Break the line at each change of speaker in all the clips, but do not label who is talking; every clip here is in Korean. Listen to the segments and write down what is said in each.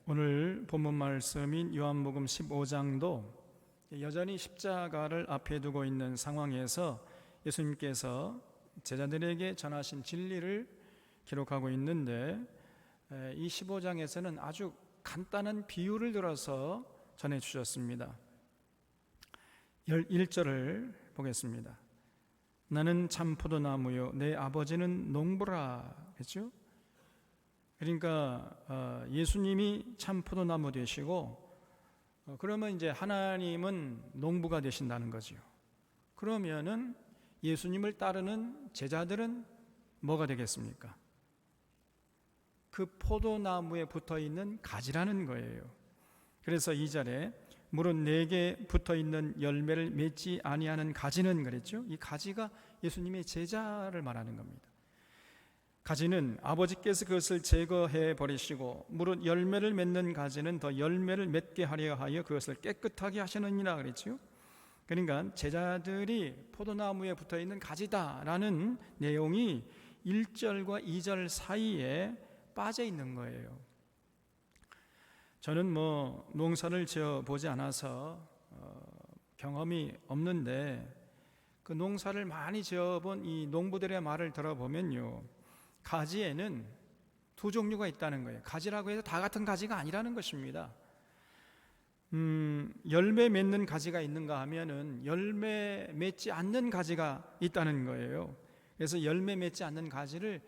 오늘 본문 말씀인 요한복음 15장도 여전히 십자가를 앞에 두고 있는 상황에서 예수님께서 제자들에게 전하신 진리를 기록하고 있는데, 이 15장에서는 아주 간단한 비유를 들어서 전해 주셨습니다. 1절을 보겠습니다. 나는 참 포도나무요 내 아버지는 농부라 했죠. 그러니까 예수님이 참 포도나무 되시고, 그러면 이제 하나님은 농부가 되신다는 거죠. 그러면은 예수님을 따르는 제자들은 뭐가 되겠습니까? 그 포도나무에 붙어있는 가지라는 거예요. 그래서 2절에 무릇 내게 붙어있는 열매를 맺지 아니하는 가지는 그랬죠. 이 가지가 예수님의 제자를 말하는 겁니다. 가지는 아버지께서 그것을 제거해 버리시고 무릇 열매를 맺는 가지는 더 열매를 맺게 하려 하여 그것을 깨끗하게 하시느니라 그랬죠. 그러니까 제자들이 포도나무에 붙어있는 가지다라는 내용이 1절과 2절 사이에 빠져 있는 거예요. 저는 농사를 지어보지 않아서 경험이 없는데, 그 농사를 많이 지어본 이 농부들의 말을 들어보면요, 가지에는 두 종류가 있다는 거예요. 가지라고 해서 다 같은 가지가 아니라는 것입니다. 열매 맺는 가지가 있는가 하면은 열매 맺지 않는 가지가 있다는 거예요. 그래서 열매 맺지 않는 가지를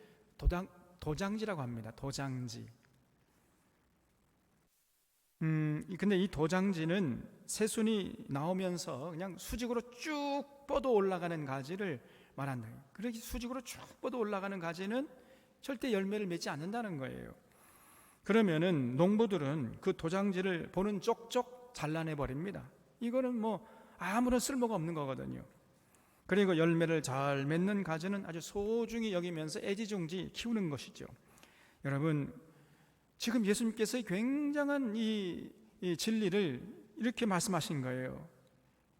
도장지라고 합니다. 도장지. 근데 이 도장지는 새순이 나오면서 그냥 수직으로 쭉 뻗어 올라가는 가지를 말한다. 그렇게 수직으로 쭉 뻗어 올라가는 가지는 절대 열매를 맺지 않는다는 거예요. 그러면은 농부들은 그 도장지를 보는 쪽쪽 잘라내 버립니다. 이거는 아무런 쓸모가 없는 거거든요. 그리고 열매를 잘 맺는 가지는 아주 소중히 여기면서 애지중지 키우는 것이죠. 여러분, 지금 예수님께서 굉장한 이 진리를 이렇게 말씀하신 거예요.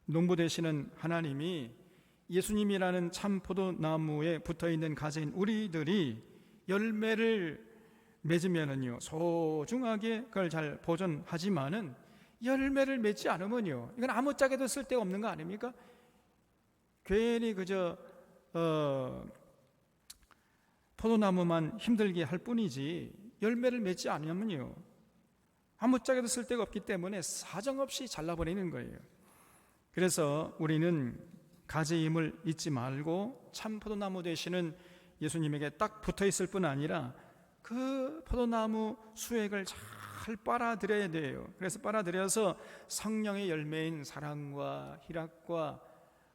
농부 되시는 하나님이 예수님이라는 참 포도나무에 붙어있는 가지인 우리들이 열매를 맺으면은요, 소중하게 그걸 잘 보존하지만은 열매를 맺지 않으면요, 이건 아무짝에도 쓸데없는 거 아닙니까? 괜히 그저 포도나무만 힘들게 할 뿐이지 열매를 맺지 않으면요, 아무짝에도 쓸데가 없기 때문에 사정없이 잘라버리는 거예요. 그래서 우리는 가지임을 잊지 말고 참 포도나무 되시는 예수님에게 딱 붙어 있을 뿐 아니라 그 포도나무 수액을 잘 빨아들여야 돼요. 그래서 빨아들여서 성령의 열매인 사랑과 희락과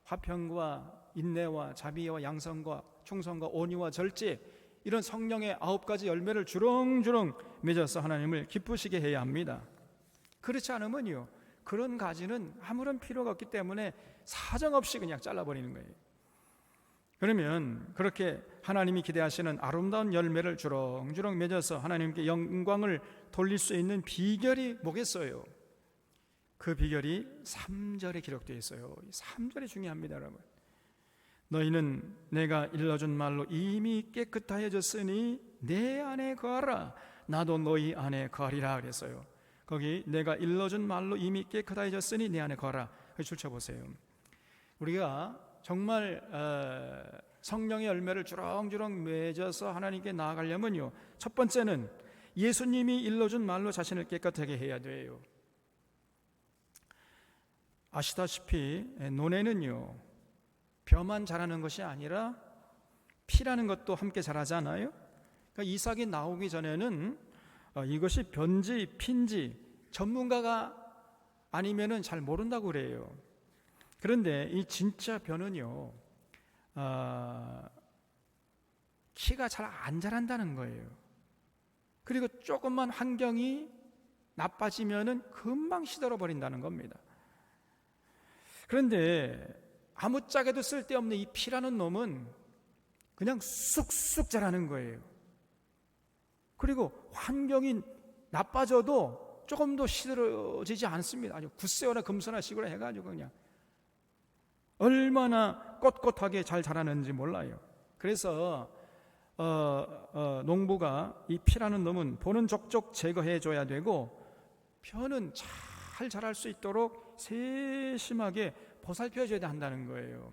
화평과 인내와 자비와 양선과 충성과 온유와 절제, 이런 성령의 9가지 열매를 주렁주렁 맺어서 하나님을 기쁘시게 해야 합니다. 그렇지 않으면요, 그런 가지는 아무런 필요가 없기 때문에 사정없이 그냥 잘라버리는 거예요. 그러면 그렇게 하나님이 기대하시는 아름다운 열매를 주렁주렁 맺어서 하나님께 영광을 돌릴 수 있는 비결이 뭐겠어요? 그 비결이 3절에 기록되어 있어요. 3절이 중요합니다, 여러분. 너희는 내가 일러준 말로 이미 깨끗하여졌으니 내 안에 거하라. 나도 너희 안에 거하리라 그랬어요. 거기 내가 일러준 말로 이미 깨끗하여졌으니 내 안에 거하라. 줄쳐보세요. 우리가 정말 성령의 열매를 주렁주렁 맺어서 하나님께 나아가려면요, 첫 번째는 예수님이 일러준 말로 자신을 깨끗하게 해야 돼요. 아시다시피 논에는요, 벼만 자라는 것이 아니라 피라는 것도 함께 자라잖아요. 그러니까 이삭이 나오기 전에는 이것이 벼인지 피인지 전문가가 아니면은 잘 모른다고 그래요. 그런데 이 진짜 벼는요, 키가 잘 안 자란다는 거예요. 그리고 조금만 환경이 나빠지면은 금방 시들어 버린다는 겁니다. 그런데 아무짝에도 쓸데없는 이 피라는 놈은 그냥 쑥쑥 자라는 거예요. 그리고 환경이 나빠져도 조금도 시들어지지 않습니다. 아주 굳세어나 금서나 식으로 해가지고 그냥 얼마나 꼿꼿하게 잘 자라는지 몰라요. 그래서 농부가 이 피라는 놈은 보는 족족 제거해 줘야 되고 벼는 잘 자랄 수 있도록 세심하게 보살펴 줘야 한다는 거예요.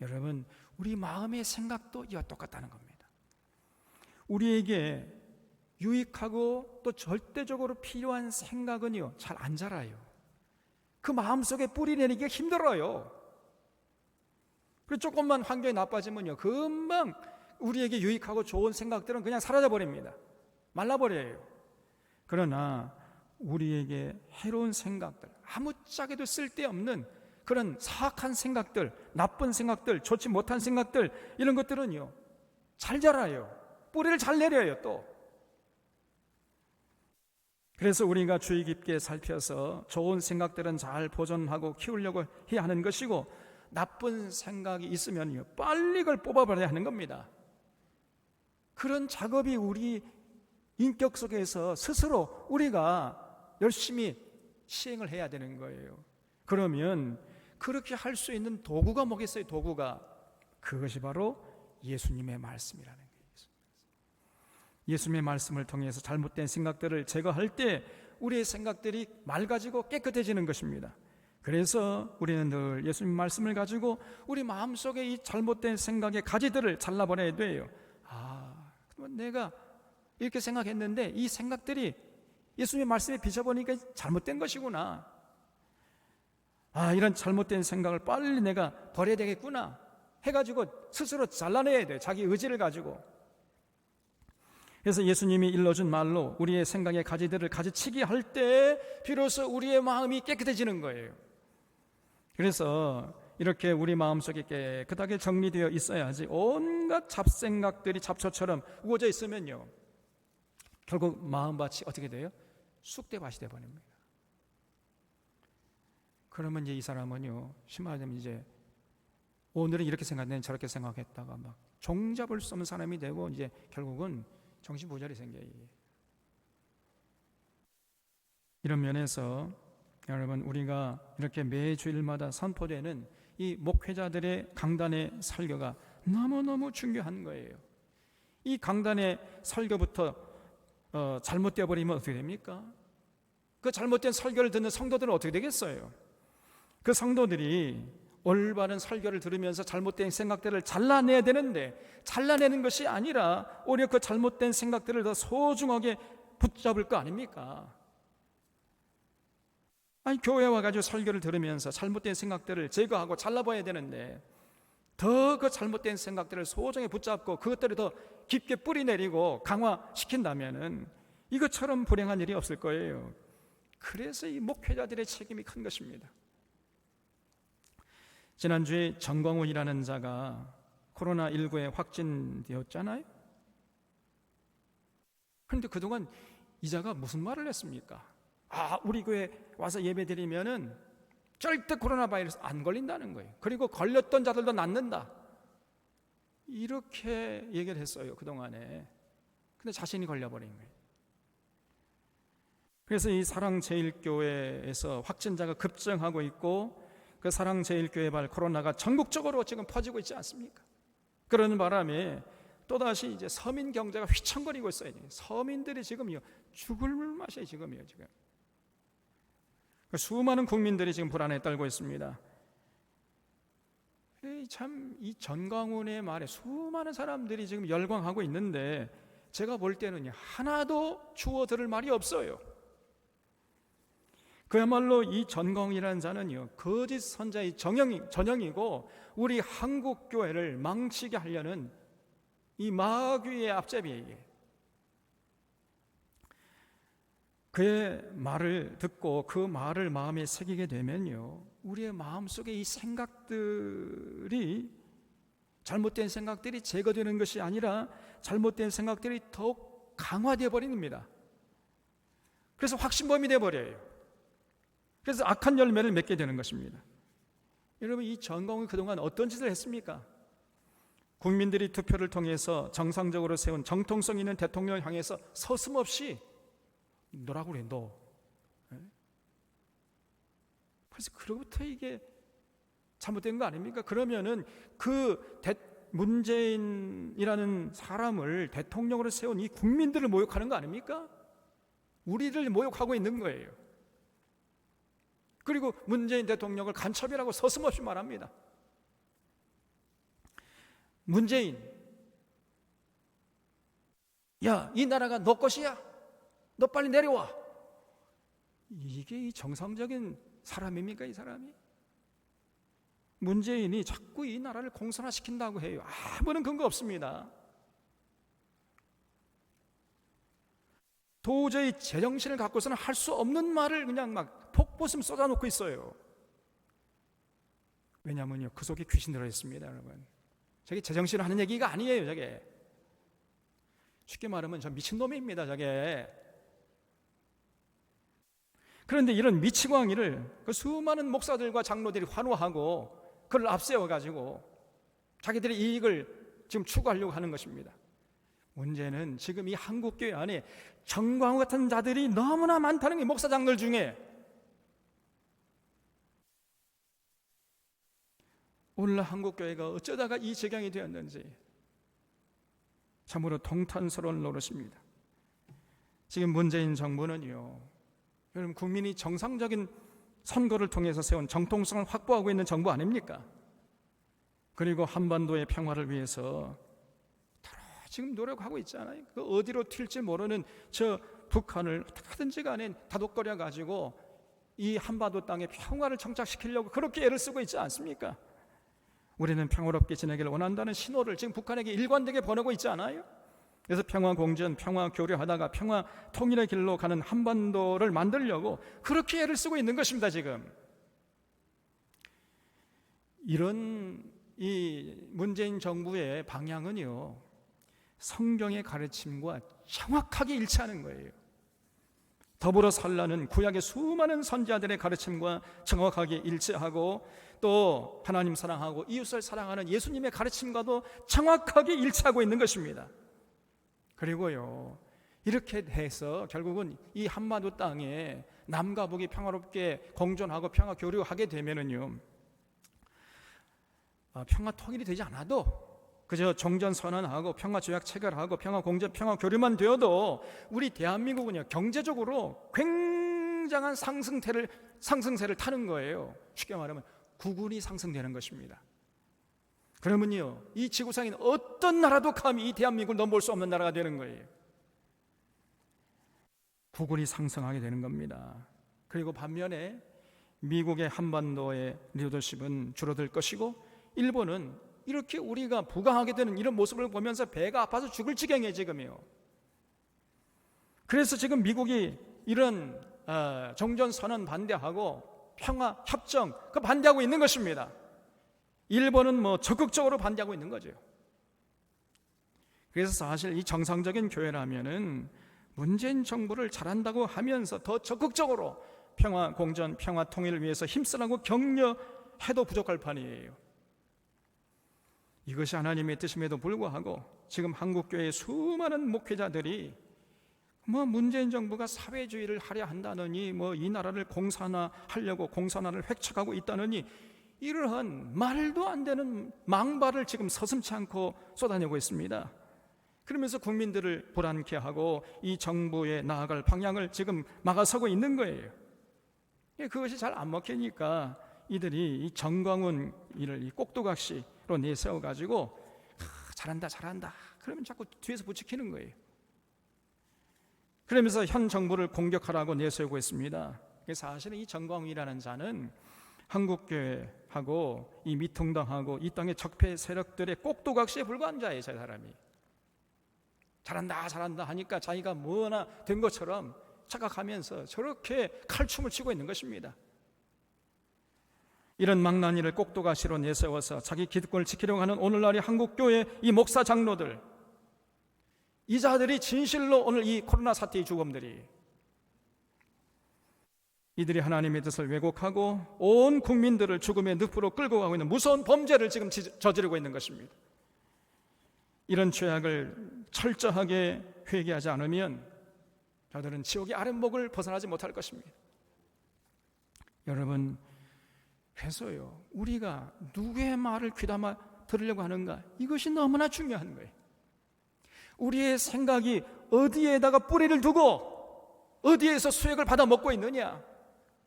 여러분, 우리 마음의 생각도 이와 똑같다는 겁니다. 우리에게 유익하고 또 절대적으로 필요한 생각은요, 잘 안 자라요. 그 마음속에 뿌리 내리기가 힘들어요. 그리고 조금만 환경이 나빠지면요, 금방 우리에게 유익하고 좋은 생각들은 그냥 사라져 버립니다. 말라버려요. 그러나 우리에게 해로운 생각들, 아무짝에도 쓸데없는 그런 사악한 생각들, 나쁜 생각들, 좋지 못한 생각들, 이런 것들은요, 잘 자라요. 뿌리를 잘 내려요. 또 그래서 우리가 주의 깊게 살펴서 좋은 생각들은 잘 보존하고 키우려고 해야 하는 것이고, 나쁜 생각이 있으면요, 빨리 그걸 뽑아버려야 하는 겁니다. 그런 작업이 우리 인격 속에서 스스로 우리가 열심히 시행을 해야 되는 거예요. 그러면 그렇게 할 수 있는 도구가 뭐겠어요? 도구가 그것이 바로 예수님의 말씀이라는 거예요. 예수님의 말씀을 통해서 잘못된 생각들을 제거할 때 우리의 생각들이 맑아지고 깨끗해지는 것입니다. 그래서 우리는 늘 예수님 말씀을 가지고 우리 마음속에 이 잘못된 생각의 가지들을 잘라버려야 돼요. 그러면 내가 이렇게 생각했는데 이 생각들이 예수님의 말씀에 비춰보니까 잘못된 것이구나. 이런 잘못된 생각을 빨리 내가 버려야 되겠구나 해가지고 스스로 잘라내야 돼요. 자기 의지를 가지고. 그래서 예수님이 일러준 말로 우리의 생각의 가지들을 가지치기 할 때 비로소 우리의 마음이 깨끗해지는 거예요. 그래서 이렇게 우리 마음속에 깨끗하게 정리되어 있어야지 온갖 잡생각들이 잡초처럼 우거져 있으면요, 결국 마음밭이 어떻게 돼요? 쑥대밭이 되어버립니다. 그러면 이제 이 사람은요, 심하면 이제 오늘은 이렇게 생각했는데 저렇게 생각했다가 막 종잡을 수 없는 사람이 되고 이제 결국은 정신부절이 생겨요. 이런 면에서 여러분, 우리가 이렇게 매주일마다 선포되는 이 목회자들의 강단의 설교가 너무너무 중요한 거예요. 이 강단의 설교부터 잘못되어 버리면 어떻게 됩니까? 그 잘못된 설교를 듣는 성도들은 어떻게 되겠어요? 그 성도들이 올바른 설교를 들으면서 잘못된 생각들을 잘라내야 되는데 잘라내는 것이 아니라 오히려 그 잘못된 생각들을 더 소중하게 붙잡을 거 아닙니까? 교회에 와가지고 설교를 들으면서 잘못된 생각들을 제거하고 잘라봐야 되는데 더 그 잘못된 생각들을 소중히 붙잡고 그것들을 더 깊게 뿌리내리고 강화시킨다면은 이것처럼 불행한 일이 없을 거예요. 그래서 이 목회자들의 책임이 큰 것입니다. 지난주에 정광훈이라는 자가 코로나19에 확진되었잖아요. 그런데 그동안 이 자가 무슨 말을 했습니까? 우리 교회 와서 예배 드리면은 절대 코로나 바이러스 안 걸린다는 거예요. 그리고 걸렸던 자들도 낫는다. 이렇게 얘기를 했어요, 그동안에. 근데 자신이 걸려버린 거예요. 그래서 이 사랑제일교회에서 확진자가 급증하고 있고 그 사랑제일교회 코로나가 전국적으로 지금 퍼지고 있지 않습니까? 그러는 바람에 또다시 이제 서민 경제가 휘청거리고 있어요. 서민들이 지금요, 죽을 맛이에요, 지금이요, 지금. 수많은 국민들이 지금 불안에 떨고 있습니다. 참, 이 전광훈의 말에 수많은 사람들이 지금 열광하고 있는데 제가 볼 때는 하나도 주워 들을 말이 없어요. 그야말로 이 전광훈이라는 자는요, 거짓 선자의 전형이고 우리 한국 교회를 망치게 하려는 이 마귀의 앞잡이에요. 그의 말을 듣고 그 말을 마음에 새기게 되면요, 우리의 마음속에 이 생각들이, 잘못된 생각들이 제거되는 것이 아니라 잘못된 생각들이 더욱 강화되어 버립니다. 그래서 확신범이 되어 버려요. 그래서 악한 열매를 맺게 되는 것입니다. 여러분, 이 전광훈이 그동안 어떤 짓을 했습니까? 국민들이 투표를 통해서 정상적으로 세운 정통성 있는 대통령을 향해서 서슴없이 너라고 그래, 너. 그래서 그로부터 이게 잘못된 거 아닙니까? 그러면은 그 문재인이라는 사람을 대통령으로 세운 이 국민들을 모욕하는 거 아닙니까? 우리를 모욕하고 있는 거예요. 그리고 문재인 대통령을 간첩이라고 서슴없이 말합니다. 문재인, 야, 이 나라가 너 것이야. 너 빨리 내려와. 이게 이 정상적인 사람입니까, 이 사람이? 문재인이 자꾸 이 나라를 공산화시킨다고 해요. 아무런 근거 없습니다. 도저히 제정신을 갖고서는 할 수 없는 말을 그냥 막 폭포수 쏟아놓고 있어요. 왜냐면요, 그 속에 귀신 들어있습니다, 여러분. 저게 제정신을 하는 얘기가 아니에요, 저게. 쉽게 말하면 저 미친놈입니다, 저게. 그런데 이런 미치광이를 그 수많은 목사들과 장로들이 환호하고 그를 앞세워가지고 자기들의 이익을 지금 추구하려고 하는 것입니다. 문제는 지금 이 한국교회 안에 정광훈 같은 자들이 너무나 많다는 게, 목사 장로들 중에. 오늘날 한국교회가 어쩌다가 이 지경이 되었는지 참으로 통탄스러운 노릇입니다. 지금 문재인 정부는요, 여러분, 국민이 정상적인 선거를 통해서 세운 정통성을 확보하고 있는 정부 아닙니까? 그리고 한반도의 평화를 위해서 지금 노력하고 있잖아요. 그 어디로 튈지 모르는 저 북한을 어떻게든지 간에 다독거려 가지고 이 한반도 땅에 평화를 정착시키려고 그렇게 애를 쓰고 있지 않습니까? 우리는 평화롭게 지내기를 원한다는 신호를 지금 북한에게 일관되게 보내고 있지 않아요? 그래서 평화 공전, 평화 교류하다가 평화 통일의 길로 가는 한반도를 만들려고 그렇게 애를 쓰고 있는 것입니다, 지금. 이런 이 문재인 정부의 방향은요, 성경의 가르침과 정확하게 일치하는 거예요. 더불어 살라는 구약의 수많은 선지자들의 가르침과 정확하게 일치하고, 또 하나님 사랑하고 이웃을 사랑하는 예수님의 가르침과도 정확하게 일치하고 있는 것입니다. 그리고요, 이렇게 해서 결국은 이 한반도 땅에 남과 북이 평화롭게 공존하고 평화 교류하게 되면은요, 평화 통일이 되지 않아도 그저 종전선언하고 평화 조약 체결하고 평화 공전, 평화 교류만 되어도 우리 대한민국은요, 경제적으로 굉장한 상승세를 타는 거예요. 쉽게 말하면 국운이 상승되는 것입니다. 그러면요, 이 지구상인 어떤 나라도 감히 이 대한민국을 넘볼 수 없는 나라가 되는 거예요. 국운이 상승하게 되는 겁니다. 그리고 반면에 미국의 한반도의 리더십은 줄어들 것이고, 일본은 이렇게 우리가 부강하게 되는 이런 모습을 보면서 배가 아파서 죽을 지경이에요, 지금이요. 그래서 지금 미국이 이런 종전선언 반대하고 평화 협정 그 반대하고 있는 것입니다. 일본은 적극적으로 반대하고 있는 거죠. 그래서 사실 이 정상적인 교회라면은 문재인 정부를 잘한다고 하면서 더 적극적으로 평화 공전, 평화 통일을 위해서 힘쓰라고 격려해도 부족할 판이에요. 이것이 하나님의 뜻임에도 불구하고 지금 한국교회의 수많은 목회자들이 문재인 정부가 사회주의를 하려 한다느니 이 나라를 공산화하려고 공산화를 획책하고 있다느니 이러한 말도 안 되는 망발을 지금 서슴지 않고 쏟아내고 있습니다. 그러면서 국민들을 불안케 하고 이 정부의 나아갈 방향을 지금 막아서고 있는 거예요. 그것이 잘 안 먹히니까 이들이 이 정광훈 이를 이 꼭두각시로 내세워가지고 잘한다 그러면 자꾸 뒤에서 부추기는 거예요. 그러면서 현 정부를 공격하라고 내세우고 있습니다. 사실은 이 정광훈이라는 자는 한국교회하고 이 미통당하고 이 땅의 적폐 세력들의 꼭두각시에 불과한 자예요. 저 사람이 잘한다 하니까 자기가 뭐나 된 것처럼 착각하면서 저렇게 칼춤을 치고 있는 것입니다. 이런 망나니를 꼭두각시로 내세워서 자기 기득권을 지키려고 하는 오늘날의 한국교회 이 목사 장로들, 이 자들이 진실로 오늘 이 코로나 사태의 주범들이, 이들이 하나님의 뜻을 왜곡하고 온 국민들을 죽음의 늪으로 끌고 가고 있는 무서운 범죄를 지금 저지르고 있는 것입니다. 이런 죄악을 철저하게 회개하지 않으면 저들은 지옥의 아랫목을 벗어나지 못할 것입니다. 여러분, 그래서요, 우리가 누구의 말을 귀담아 들으려고 하는가? 이것이 너무나 중요한 거예요. 우리의 생각이 어디에다가 뿌리를 두고 어디에서 수액을 받아 먹고 있느냐,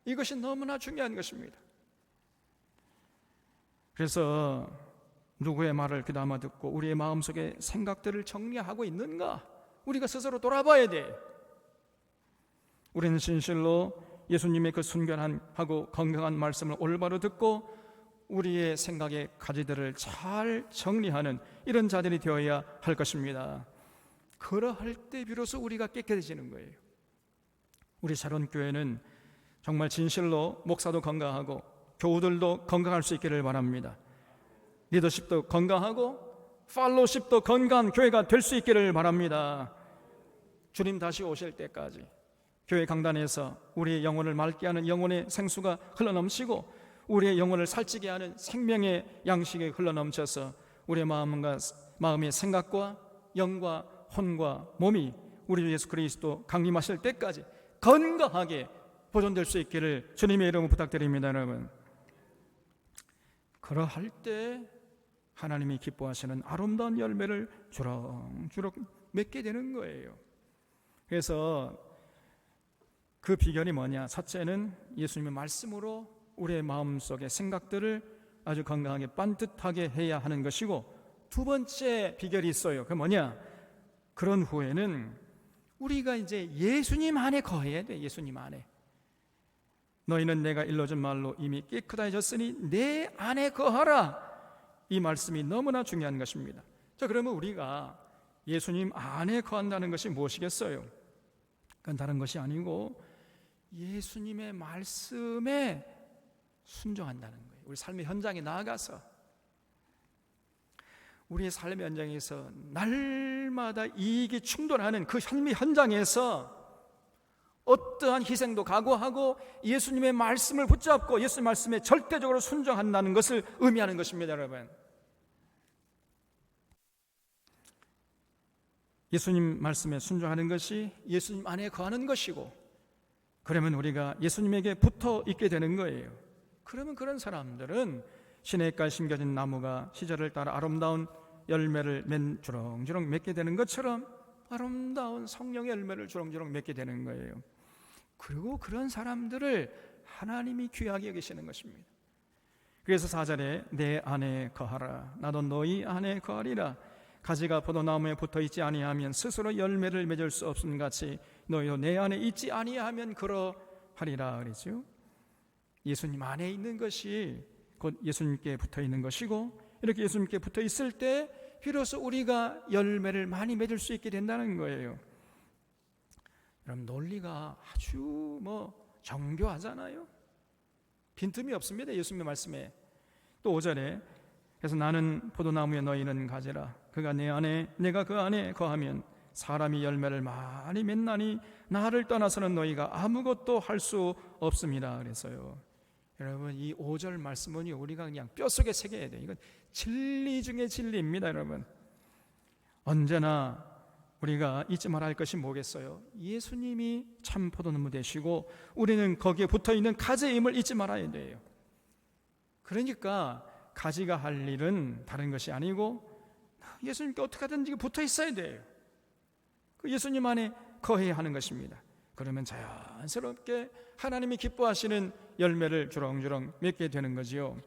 이것이 너무나 중요한 것입니다. 그래서 누구의 말을 귀담아 듣고 우리의 마음속에 생각들을 정리하고 있는가, 우리가 스스로 돌아봐야 돼. 우리는 진실로 예수님의 그 순결하고 건강한 말씀을 올바로 듣고 우리의 생각의 가지들을 잘 정리하는 이런 자들이 되어야 할 것입니다. 그러할 때 비로소 우리가 깨끗해지는 거예요. 우리 샤론교회는 정말 진실로 목사도 건강하고 교우들도 건강할 수 있기를 바랍니다. 리더십도 건강하고 팔로우십도 건강한 교회가 될 수 있기를 바랍니다. 주님 다시 오실 때까지 교회 강단에서 우리의 영혼을 맑게 하는 영혼의 생수가 흘러넘치고 우리의 영혼을 살찌게 하는 생명의 양식이 흘러넘쳐서 우리의 마음의 생각과 영과 혼과 몸이 우리 예수 그리스도 강림하실 때까지 건강하게 보존될 수 있기를 주님의 이름으로 부탁드립니다. 여러분, 그러할 때 하나님이 기뻐하시는 아름다운 열매를 주렁주렁 맺게 되는 거예요. 그래서 그 비결이 뭐냐? 첫째는 예수님의 말씀으로 우리의 마음속의 생각들을 아주 건강하게 반듯하게 해야 하는 것이고, 두 번째 비결이 있어요. 그게 뭐냐? 그런 후에는 우리가 이제 예수님 안에 거해야 돼. 예수님 안에. 너희는 내가 일러준 말로 이미 깨끗해졌으니 내 안에 거하라. 이 말씀이 너무나 중요한 것입니다. 자, 그러면 우리가 예수님 안에 거한다는 것이 무엇이겠어요? 그건 다른 것이 아니고 예수님의 말씀에 순종한다는 거예요. 우리 삶의 현장에 나아가서 우리의 삶의 현장에서 날마다 이익이 충돌하는 그 삶의 현장에서 어떠한 희생도 각오하고 예수님의 말씀을 붙잡고 예수님 말씀에 절대적으로 순종한다는 것을 의미하는 것입니다. 여러분, 예수님 말씀에 순종하는 것이 예수님 안에 거하는 것이고, 그러면 우리가 예수님에게 붙어 있게 되는 거예요. 그러면 그런 사람들은 시냇가에 심겨진 나무가 시절을 따라 아름다운 열매를 주렁주렁 맺게 되는 것처럼 아름다운 성령의 열매를 주렁주렁 맺게 되는 거예요. 그리고 그런 사람들을 하나님이 귀하게 여기시는 것입니다. 그래서 4절에 내 안에 거하라, 나도 너희 안에 거하리라. 가지가 포도나무에 붙어있지 아니하면 스스로 열매를 맺을 수 없음 같이 너희도 내 안에 있지 아니하면 그러하리라 그러죠. 예수님 안에 있는 것이 곧 예수님께 붙어있는 것이고, 이렇게 예수님께 붙어있을 때 비로소 우리가 열매를 많이 맺을 수 있게 된다는 거예요. 여러분, 논리가 아주 정교하잖아요. 빈틈이 없습니다. 예수님의 말씀에. 또 5절에 그래서 나는 포도나무에 너희는 가지라, 그가 내 안에 내가 그 안에 거하면 사람이 열매를 많이 맺나니 나를 떠나서는 너희가 아무것도 할 수 없습니다. 그래서요, 여러분, 이 5절 말씀은 우리가 그냥 뼛속에 새겨야 돼요. 이건 진리 중에 진리입니다. 여러분, 언제나 우리가 잊지 말아야 할 것이 뭐겠어요? 예수님이 참 포도나무 되시고 우리는 거기에 붙어있는 가지임을 잊지 말아야 돼요. 그러니까 가지가 할 일은 다른 것이 아니고 예수님께 어떻게 하든지 붙어 있어야 돼요. 그 예수님 안에 거해야 하는 것입니다. 그러면 자연스럽게 하나님이 기뻐하시는 열매를 주렁주렁 맺게 되는 거지요.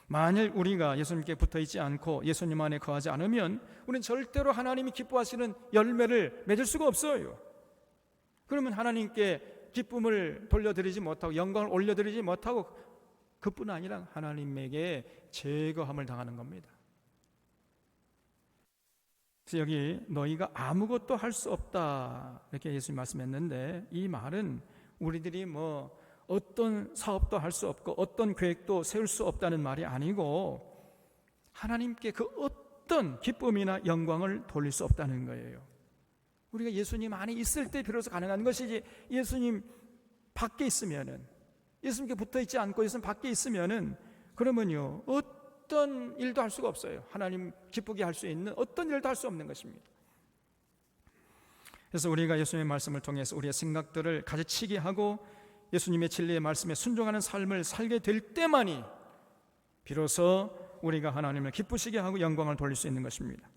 만일 우리가 예수님께 붙어있지 않고 예수님 안에 거하지 않으면 우리는 절대로 하나님이 기뻐하시는 열매를 맺을 수가 없어요. 그러면 하나님께 기쁨을 돌려드리지 못하고 영광을 올려드리지 못하고 그뿐 아니라 하나님에게 제거함을 당하는 겁니다. 그래서 여기 너희가 아무것도 할 수 없다 이렇게 예수님 말씀했는데, 이 말은 우리들이 어떤 사업도 할 수 없고 어떤 계획도 세울 수 없다는 말이 아니고 하나님께 그 어떤 기쁨이나 영광을 돌릴 수 없다는 거예요. 우리가 예수님 안에 있을 때 비로소 가능한 것이지, 예수님 밖에 있으면은, 예수님께 붙어있지 않고 예수님 밖에 있으면은 그러면요 어떤 일도 할 수가 없어요. 하나님 기쁘게 할 수 있는 어떤 일도 할 수 없는 것입니다. 그래서 우리가 예수님의 말씀을 통해서 우리의 생각들을 가지치게 하고 예수님의 진리의 말씀에 순종하는 삶을 살게 될 때만이 비로소 우리가 하나님을 기쁘시게 하고 영광을 돌릴 수 있는 것입니다.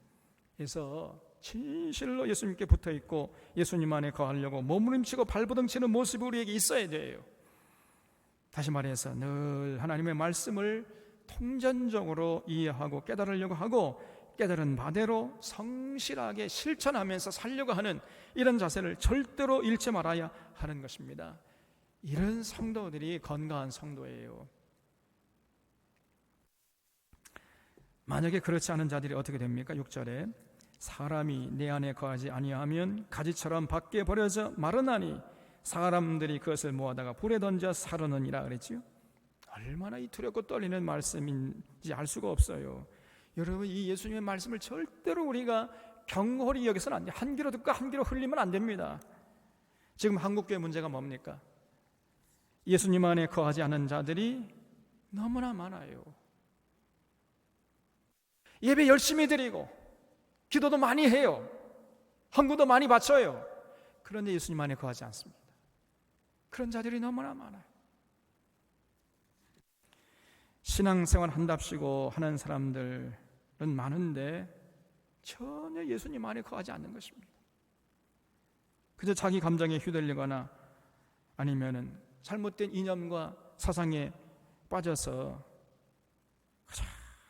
그래서 진실로 예수님께 붙어있고 예수님 안에 거하려고 몸부림치고 발버둥치는 모습이 우리에게 있어야 돼요. 다시 말해서 늘 하나님의 말씀을 통전적으로 이해하고 깨달으려고 하고 깨달은 바대로 성실하게 실천하면서 살려고 하는 이런 자세를 절대로 잃지 말아야 하는 것입니다. 이런 성도들이 건강한 성도예요. 만약에 그렇지 않은 자들이 어떻게 됩니까? 6절에 사람이 내 안에 거하지 아니하면 가지처럼 밖에 버려져 마르나니 사람들이 그것을 모아다가 불에 던져 사르느니라 그랬지요. 얼마나 이 두렵고 떨리는 말씀인지 알 수가 없어요. 여러분, 이 예수님의 말씀을 절대로 우리가 경홀히 여기서는 안 돼요. 한 귀로 듣고 한 귀로 흘리면 안 됩니다. 지금 한국교회 문제가 뭡니까? 예수님 안에 거하지 않은 자들이 너무나 많아요. 예배 열심히 드리고 기도도 많이 해요. 헌금도 많이 바쳐요. 그런데 예수님 안에 거하지 않습니다. 그런 자들이 너무나 많아요. 신앙생활 한답시고 하는 사람들은 많은데 전혀 예수님 안에 거하지 않는 것입니다. 그저 자기 감정에 휘둘리거나 아니면은 잘못된 이념과 사상에 빠져서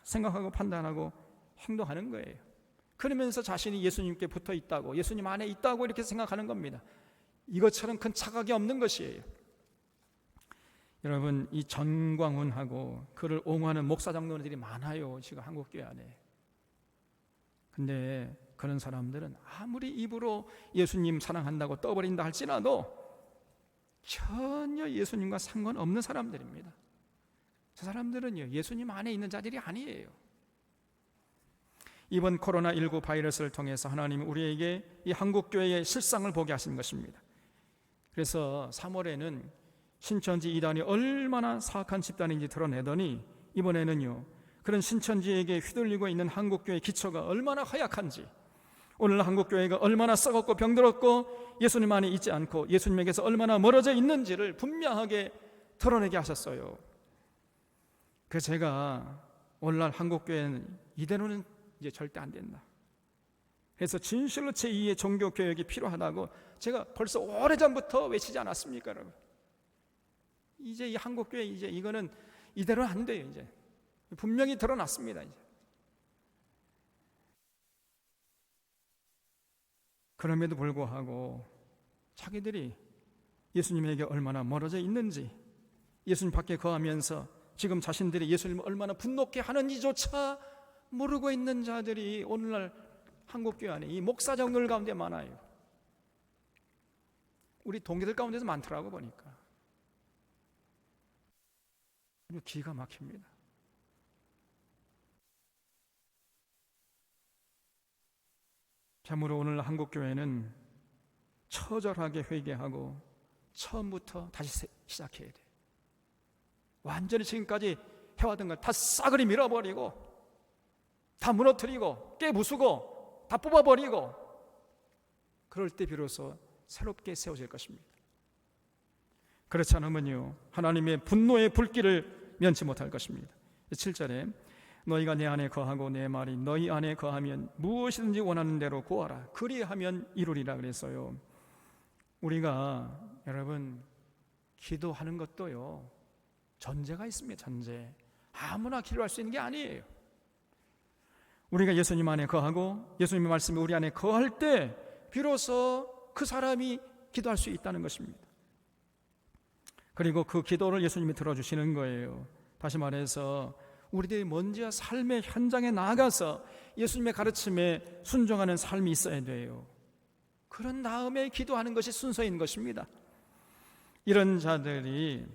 생각하고 판단하고 행동하는 거예요. 그러면서 자신이 예수님께 붙어 있다고, 예수님 안에 있다고 이렇게 생각하는 겁니다. 이것처럼 큰 착각이 없는 것이에요. 여러분, 이 전광훈하고 그를 옹호하는 목사 장로들이 많아요. 지금 한국교회 안에. 근데 그런 사람들은 아무리 입으로 예수님 사랑한다고 떠버린다 할지라도 전혀 예수님과 상관없는 사람들입니다. 저 사람들은요, 예수님 안에 있는 자들이 아니에요. 이번 코로나19 바이러스를 통해서 하나님이 우리에게 이 한국교회의 실상을 보게 하신 것입니다. 그래서 3월에는 신천지 이단이 얼마나 사악한 집단인지 드러내더니 이번에는요, 그런 신천지에게 휘둘리고 있는 한국교회의 기초가 얼마나 허약한지, 오늘 한국교회가 얼마나 썩었고 병들었고 예수님 안에 있지 않고 예수님에게서 얼마나 멀어져 있는지를 분명하게 드러내게 하셨어요. 그래서 제가 오늘날 한국교회는 이대로는 이제 절대 안 된다. 그래서 진실로 제2의 종교개혁이 필요하다고 제가 벌써 오래전부터 외치지 않았습니까, 여러분? 이제 이 한국교회 이제 이거는 이대로는 안 돼요. 이제 분명히 드러났습니다. 이제. 그럼에도 불구하고 자기들이 예수님에게 얼마나 멀어져 있는지, 예수님 밖에 거하면서 지금 자신들이 예수님을 얼마나 분노케 하는지조차 모르고 있는 자들이 오늘날 한국교회 안에 이 목사 정들 가운데 많아요. 우리 동기들 가운데서 많더라고 보니까. 기가 막힙니다. 참으로 오늘 한국교회는 처절하게 회개하고 처음부터 다시 시작해야 돼. 완전히 지금까지 해왔던 걸 다 싸그리 밀어버리고 다 무너뜨리고 깨부수고 다 뽑아버리고, 그럴 때 비로소 새롭게 세워질 것입니다. 그렇지 않으면요, 하나님의 분노의 불길을 면치 못할 것입니다. 7절에 너희가 내 안에 거하고 내 말이 너희 안에 거하면 무엇이든지 원하는 대로 구하라 그리하면 이루리라 그랬어요. 우리가 여러분 기도하는 것도요, 전제가 있습니다. 전제. 아무나 기도할 수 있는 게 아니에요. 우리가 예수님 안에 거하고 예수님의 말씀이 우리 안에 거할 때 비로소 그 사람이 기도할 수 있다는 것입니다. 그리고 그 기도를 예수님이 들어주시는 거예요. 다시 말해서 우리들이 먼저 삶의 현장에 나가서 예수님의 가르침에 순종하는 삶이 있어야 돼요. 그런 다음에 기도하는 것이 순서인 것입니다. 이런 자들이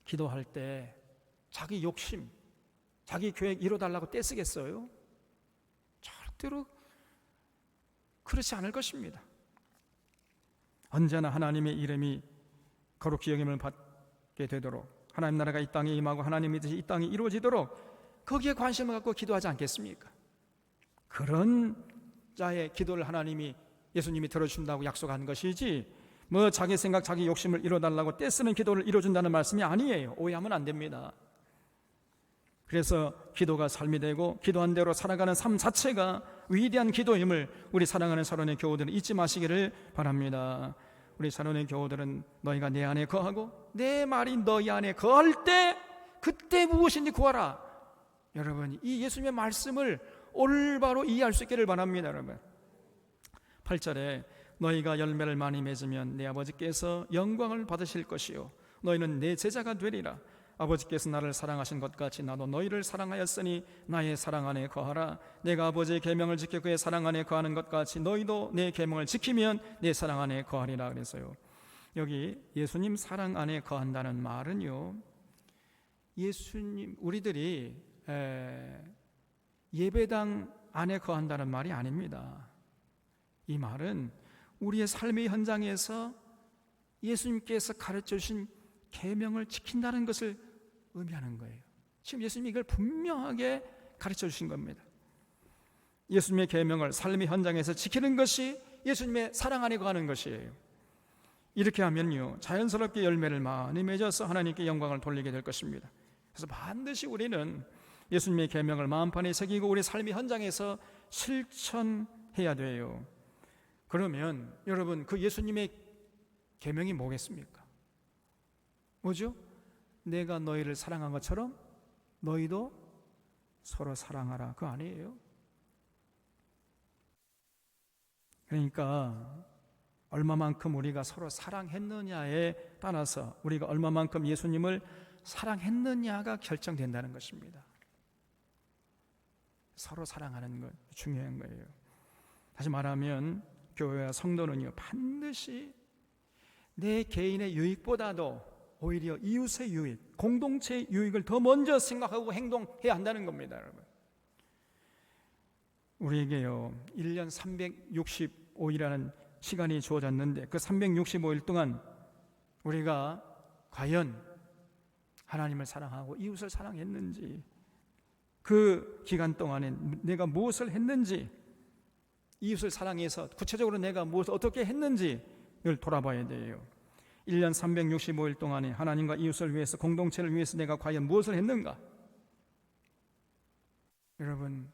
기도할 때 자기 욕심, 자기 계획 이뤄달라고 떼쓰겠어요? 절대로 그렇지 않을 것입니다. 언제나 하나님의 이름이 거룩히 여김을 받게 되도록, 하나님 나라가 이 땅에 임하고 하나님의 뜻이 이 땅에 이루어지도록 거기에 관심을 갖고 기도하지 않겠습니까? 그런 자의 기도를 하나님이, 예수님이 들어준다고 약속한 것이지 뭐 자기 생각, 자기 욕심을 이뤄달라고 떼쓰는 기도를 이뤄준다는 말씀이 아니에요. 오해하면 안 됩니다. 그래서 기도가 삶이 되고 기도한 대로 살아가는 삶 자체가 위대한 기도임을 우리 사랑하는 사랑의 교우들은 잊지 마시기를 바랍니다. 우리 사랑하는 교우들은 너희가 내 안에 거하고 내 말이 너희 안에 거할 때 그때 무엇인지 구하라. 여러분, 이 예수님의 말씀을 올바로 이해할 수 있기를 바랍니다. 여러분, 8절에 너희가 열매를 많이 맺으면 내 아버지께서 영광을 받으실 것이요 너희는 내 제자가 되리라. 아버지께서 나를 사랑하신 것 같이 나도 너희를 사랑하였으니 나의 사랑 안에 거하라. 내가 아버지의 계명을 지켜 그의 사랑 안에 거하는 것 같이 너희도 내 계명을 지키면 내 사랑 안에 거하리라. 그래서요, 여기 예수님 사랑 안에 거한다는 말은요, 예수님 우리들이 예배당 안에 거한다는 말이 아닙니다. 이 말은 우리의 삶의 현장에서 예수님께서 가르쳐 주신 계명을 지킨다는 것을 의미하는 거예요. 지금 예수님이 이걸 분명하게 가르쳐 주신 겁니다. 예수님의 계명을 삶의 현장에서 지키는 것이 예수님의 사랑 안에 거하는 것이에요. 이렇게 하면요, 자연스럽게 열매를 많이 맺어서 하나님께 영광을 돌리게 될 것입니다. 그래서 반드시 우리는 예수님의 계명을 마음판에 새기고 우리 삶의 현장에서 실천해야 돼요. 그러면 여러분, 그 예수님의 계명이 뭐겠습니까? 뭐죠? 내가 너희를 사랑한 것처럼 너희도 서로 사랑하라. 그거 아니에요? 그러니까 얼마만큼 우리가 서로 사랑했느냐에 따라서 우리가 얼마만큼 예수님을 사랑했느냐가 결정된다는 것입니다. 서로 사랑하는 것 중요한 거예요. 다시 말하면 교회와 성도는요, 반드시 내 개인의 유익보다도 오히려 이웃의 유익, 공동체의 유익을 더 먼저 생각하고 행동해야 한다는 겁니다. 여러분, 우리에게요 1년 365일이라는 시간이 주어졌는데 그 365일 동안 우리가 과연 하나님을 사랑하고 이웃을 사랑했는지, 그 기간 동안에 내가 무엇을 했는지, 이웃을 사랑해서 구체적으로 내가 무엇을 어떻게 했는지를 돌아봐야 돼요. 1년 365일 동안에 하나님과 이웃을 위해서, 공동체를 위해서 내가 과연 무엇을 했는가? 여러분,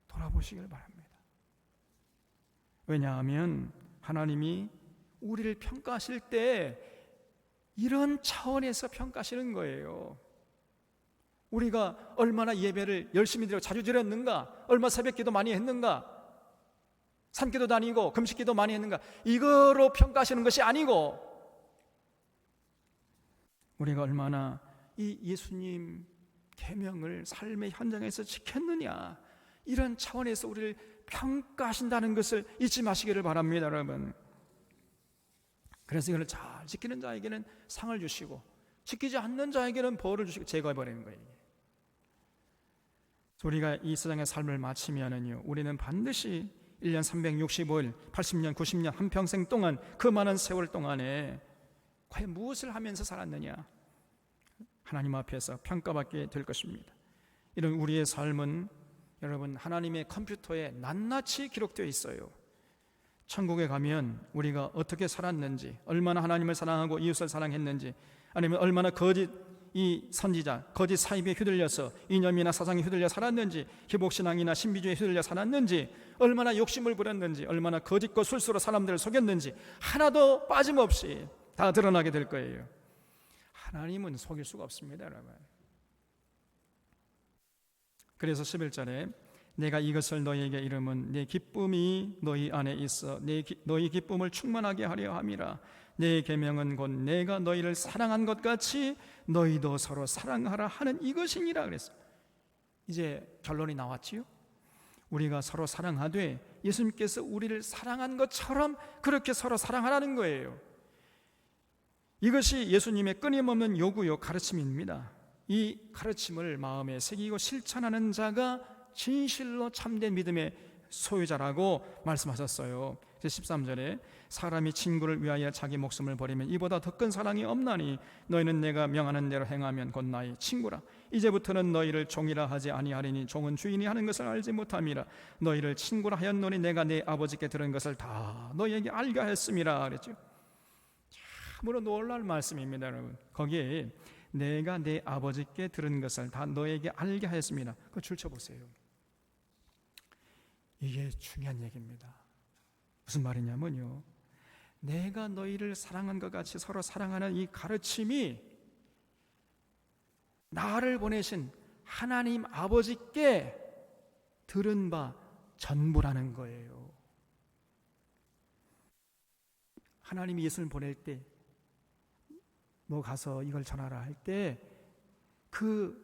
돌아보시길 바랍니다. 왜냐하면 하나님이 우리를 평가하실 때 이런 차원에서 평가하시는 거예요. 우리가 얼마나 예배를 열심히 드리고 자주 드렸는가, 얼마 새벽기도 많이 했는가, 산기도 다니고 금식기도 많이 했는가, 이거로 평가하시는 것이 아니고 우리가 얼마나 이 예수님 계명을 삶의 현장에서 지켰느냐, 이런 차원에서 우리를 평가하신다는 것을 잊지 마시기를 바랍니다. 여러분, 그래서 이걸 잘 지키는 자에게는 상을 주시고 지키지 않는 자에게는 벌을 주시고 제거해버리는 거예요. 우리가 이 세상의 삶을 마치면은요, 우리는 반드시 1년 365일, 80년, 90년, 한평생 동안, 그 많은 세월 동안에 과연 무엇을 하면서 살았느냐, 하나님 앞에서 평가받게 될 것입니다. 이런 우리의 삶은 여러분, 하나님의 컴퓨터에 낱낱이 기록되어 있어요. 천국에 가면 우리가 어떻게 살았는지, 얼마나 하나님을 사랑하고 이웃을 사랑했는지, 아니면 얼마나 거짓 이 선지자, 거짓 사입에 휘둘려서 이념이나 사상에 휘둘려 살았는지, 기복신앙이나 신비주의에 휘둘려 살았는지, 얼마나 욕심을 부렸는지, 얼마나 거짓과 술수로 사람들을 속였는지 하나도 빠짐없이 다 드러나게 될 거예요. 하나님은 속일 수가 없습니다, 여러분. 그래서 11절에 내가 이것을 너희에게 이름은 내 기쁨이 너희 안에 있어 너희 기쁨을 충만하게 하려 함이라. 내 계명은 곧 내가 너희를 사랑한 것 같이 너희도 서로 사랑하라 하는 이것이니라. 그랬어요. 이제 결론이 나왔지요. 우리가 서로 사랑하되 예수님께서 우리를 사랑한 것처럼 그렇게 서로 사랑하라는 거예요. 이것이 예수님의 끊임없는 요구요 가르침입니다. 이 가르침을 마음에 새기고 실천하는 자가 진실로 참된 믿음의 소유자라고 말씀하셨어요. 13절에 사람이 친구를 위하여 자기 목숨을 버리면 이보다 더 큰 사랑이 없나니 너희는 내가 명하는 대로 행하면 곧 나의 친구라. 이제부터는 너희를 종이라 하지 아니하리니 종은 주인이 하는 것을 알지 못함이라. 너희를 친구라 하였노니 내가 내 아버지께 들은 것을 다 너희에게 알게 하였음이라 그랬죠. 참으로 놀랄 말씀입니다, 여러분. 거기에 내가 내 아버지께 들은 것을 다 너에게 알게 하였습니다. 그거 줄쳐보세요. 이게 중요한 얘기입니다. 무슨 말이냐면요, 내가 너희를 사랑한 것 같이 서로 사랑하는 이 가르침이 나를 보내신 하나님 아버지께 들은 바 전부라는 거예요. 하나님이 예수를 보낼 때 너 가서 이걸 전하라 할 때 그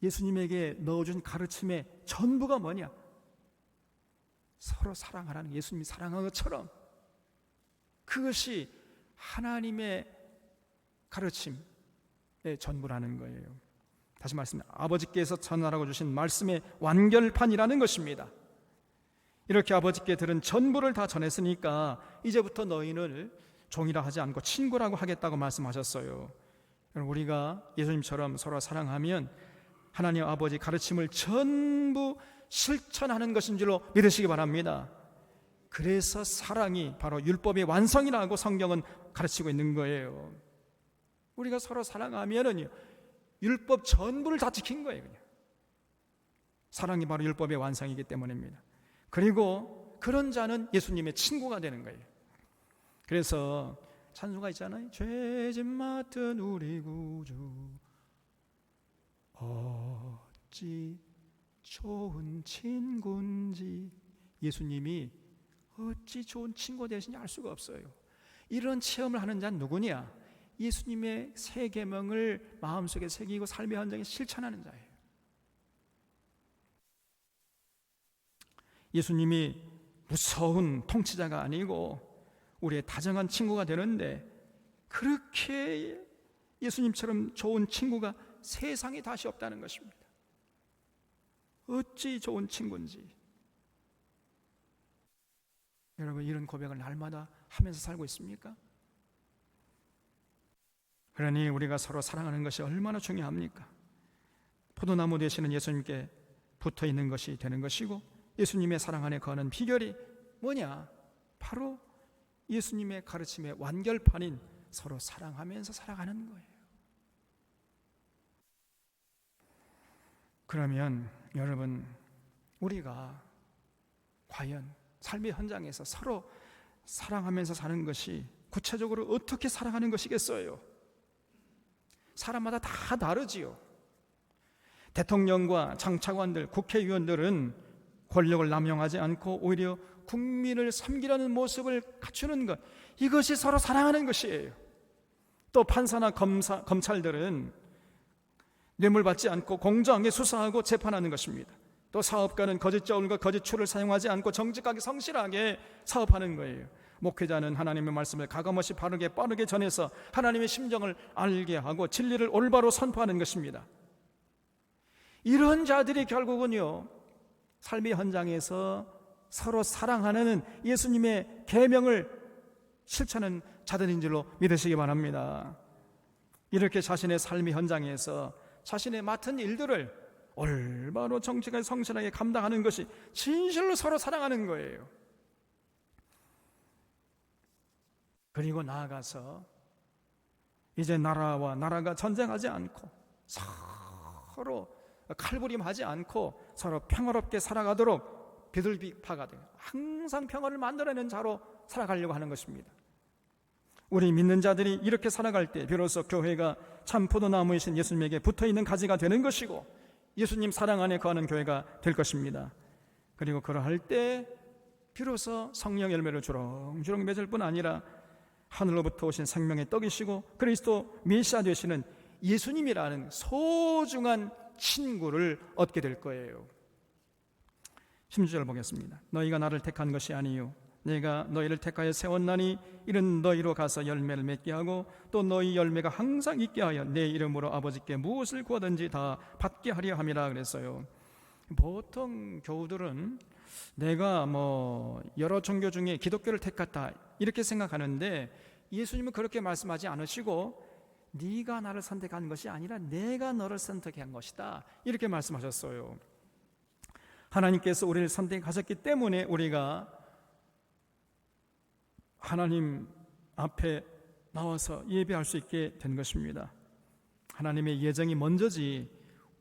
예수님에게 넣어준 가르침의 전부가 뭐냐? 서로 사랑하라는, 예수님이 사랑한 것처럼 그것이 하나님의 가르침의 전부라는 거예요. 다시 말씀드립니다. 아버지께서 전하라고 주신 말씀의 완결판이라는 것입니다. 이렇게 아버지께 들은 전부를 다 전했으니까 이제부터 너희는 종이라 하지 않고 친구라고 하겠다고 말씀하셨어요. 우리가 예수님처럼 서로 사랑하면 하나님 아버지 가르침을 전부 실천하는 것인 줄로 믿으시기 바랍니다. 그래서 사랑이 바로 율법의 완성이라고 성경은 가르치고 있는 거예요. 우리가 서로 사랑하면은 율법 전부를 다 지킨 거예요. 그냥. 사랑이 바로 율법의 완성이기 때문입니다. 그리고 그런 자는 예수님의 친구가 되는 거예요. 그래서 찬송가 있잖아요. 죄짐 맡은 우리 구주 어찌 좋은 친구인지. 예수님이 어찌 좋은 친구가 되시는지 알 수가 없어요. 이런 체험을 하는 자는 누구냐? 예수님의 세 계명을 마음속에 새기고 삶의 현장에 실천하는 자예요. 예수님이 무서운 통치자가 아니고 우리의 다정한 친구가 되는데, 그렇게 예수님처럼 좋은 친구가 세상에 다시 없다는 것입니다. 어찌 좋은 친구인지. 여러분, 이런 고백을 날마다 하면서 살고 있습니까? 그러니 우리가 서로 사랑하는 것이 얼마나 중요합니까? 포도나무 되시는 예수님께 붙어 있는 것이 되는 것이고, 예수님의 사랑 안에 거하는 비결이 뭐냐? 바로 예수님의 가르침의 완결판인 서로 사랑하면서 살아가는 거예요. 그러면 여러분, 우리가 과연 삶의 현장에서 서로 사랑하면서 사는 것이 구체적으로 어떻게 살아가는 것이겠어요? 사람마다 다 다르지요. 대통령과 장차관들, 국회의원들은 권력을 남용하지 않고 오히려 국민을 섬기려는 모습을 갖추는 것, 이것이 서로 사랑하는 것이에요. 또 판사나 검찰들은 뇌물 받지 않고 공정하게 수사하고 재판하는 것입니다. 또 사업가는 거짓 저울과 거짓 추를 사용하지 않고 정직하게 성실하게 사업하는 거예요. 목회자는 하나님의 말씀을 가감없이 바르게 빠르게 전해서 하나님의 심정을 알게 하고 진리를 올바로 선포하는 것입니다. 이런 자들이 결국은요, 삶의 현장에서 서로 사랑하는 예수님의 계명을 실천하는 자들인 줄로 믿으시기 바랍니다. 이렇게 자신의 삶의 현장에서 자신의 맡은 일들을 올바로 정직하게 성실하게 감당하는 것이 진실로 서로 사랑하는 거예요. 그리고 나아가서 이제 나라와 나라가 전쟁하지 않고 서로 칼부림하지 않고 서로 평화롭게 살아가도록 비둘기파가 되고 항상 평화를 만들어내는 자로 살아가려고 하는 것입니다. 우리 믿는 자들이 이렇게 살아갈 때 비로소 교회가 참 포도나무이신 예수님에게 붙어있는 가지가 되는 것이고 예수님 사랑 안에 거하는 교회가 될 것입니다. 그리고 그러할 때 비로소 성령 열매를 주렁주렁 맺을 뿐 아니라 하늘로부터 오신 생명의 떡이시고 그리스도 메시아 되시는 예수님이라는 소중한 친구를 얻게 될 거예요. 16절 보겠습니다. 너희가 나를 택한 것이 아니요 내가 너희를 택하여 세웠나니 이는 너희로 가서 열매를 맺게 하고 또 너희 열매가 항상 있게 하여 내 이름으로 아버지께 무엇을 구하든지 다 받게 하려 함이라 그랬어요. 보통 교우들은 내가 여러 종교 중에 기독교를 택했다 이렇게 생각하는데 예수님은 그렇게 말씀하지 않으시고 네가 나를 선택한 것이 아니라 내가 너를 선택한 것이다 이렇게 말씀하셨어요. 하나님께서 우리를 선택하셨기 때문에 우리가 하나님 앞에 나와서 예배할 수 있게 된 것입니다. 하나님의 예정이 먼저지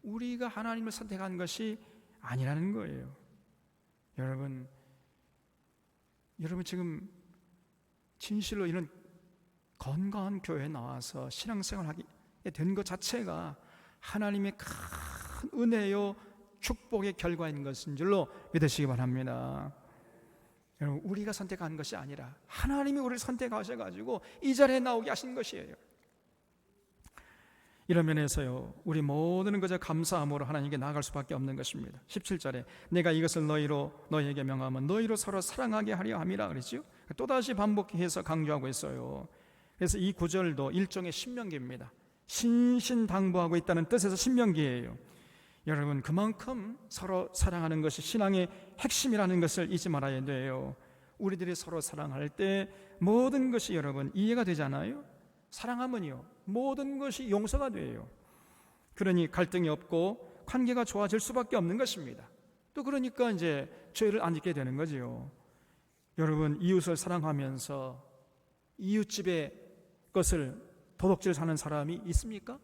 우리가 하나님을 선택한 것이 아니라는 거예요. 여러분 지금 진실로 이런 건강한 교회에 나와서 신앙생활하게 된 것 자체가 하나님의 큰 은혜요 축복의 결과인 것인 줄로 믿으시기 바랍니다. 여러분, 우리가 선택한 것이 아니라 하나님이 우리를 선택하셔가지고 이 자리에 나오게 하신 것이에요. 이런 면에서요, 우리 모두는 그저 감사함으로 하나님께 나아갈 수밖에 없는 것입니다. 17절에 내가 이것을 너희에게 명하면 너희로 서로 사랑하게 하려 함이라 그랬죠. 또다시 반복해서 강조하고 있어요. 그래서 이 구절도 일종의 신명기입니다. 신신당부하고 있다는 뜻에서 신명기예요. 여러분, 그만큼 서로 사랑하는 것이 신앙의 핵심이라는 것을 잊지 말아야 돼요. 우리들이 서로 사랑할 때 모든 것이 여러분 이해가 되잖아요. 사랑하면요 모든 것이 용서가 돼요. 그러니 갈등이 없고 관계가 좋아질 수밖에 없는 것입니다. 또 그러니까 이제 죄를 안 짓게 되는 거죠. 여러분, 이웃을 사랑하면서 이웃집의 것을 도둑질 사는 사람이 있습니까?